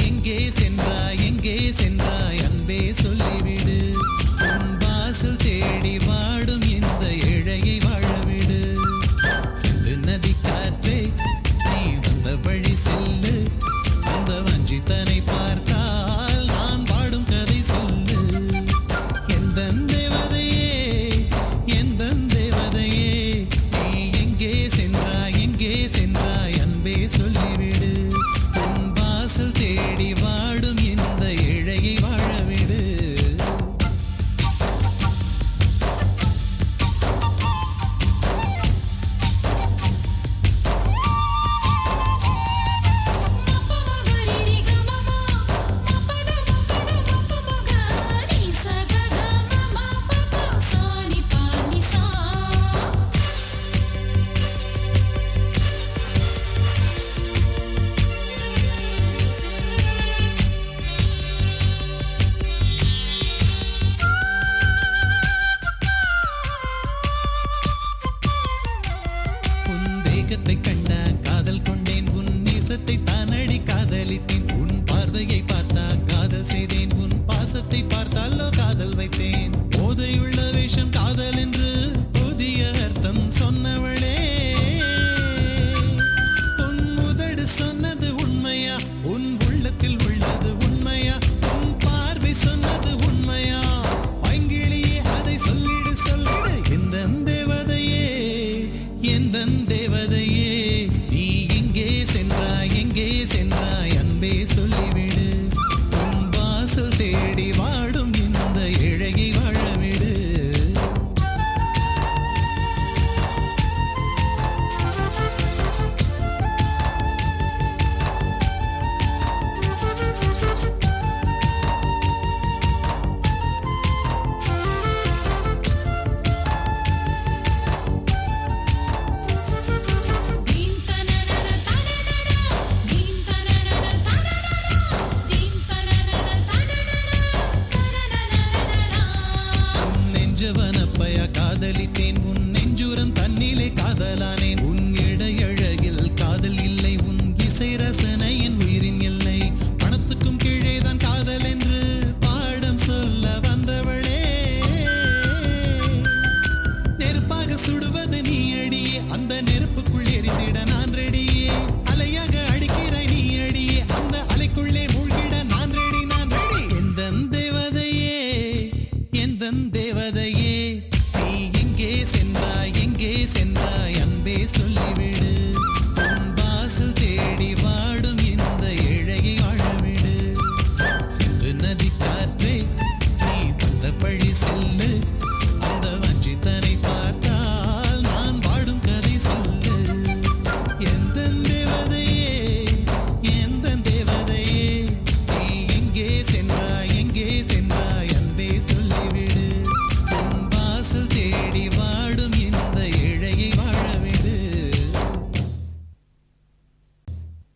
எங்கே சென்றாய் எங்கே சென்றாய் அன்பே சொல்லிவிடு உன் வாசல் தேடி வாடும் இந்த ஏழையை வாழவிடு சிந்து நதி காற்றே நீ வந்த வழி செல்லு அந்த வஞ்சித்தனை பார்த்தால் நான் பாடும் கதை சொல்லு எந்தன் தேவதையே எந்தன் தேவதையே நீ எங்கே சென்றாய் அன்பே சொல்லிவிடு உன் வாசல் தேடி வாடும் இந்த ஏழையை வாழவிடு தேகத்தை கண்ட காதல் கொண்டேன் உன் நேசத்தை தானடி காதலித்தேன் உன் பார்வையை பார்த்தா காதல் செய்தேன் உன் பாசத்தை பார்த்தாலோ காதல் வைத்தேன் போதையுள்ள வேஷம் காதல் என்று புதிய அர்த்தம் சொன்னவளே உன் உதடு சொன்னது உண்மையா உன் உள்ளத்தில் உள்ளது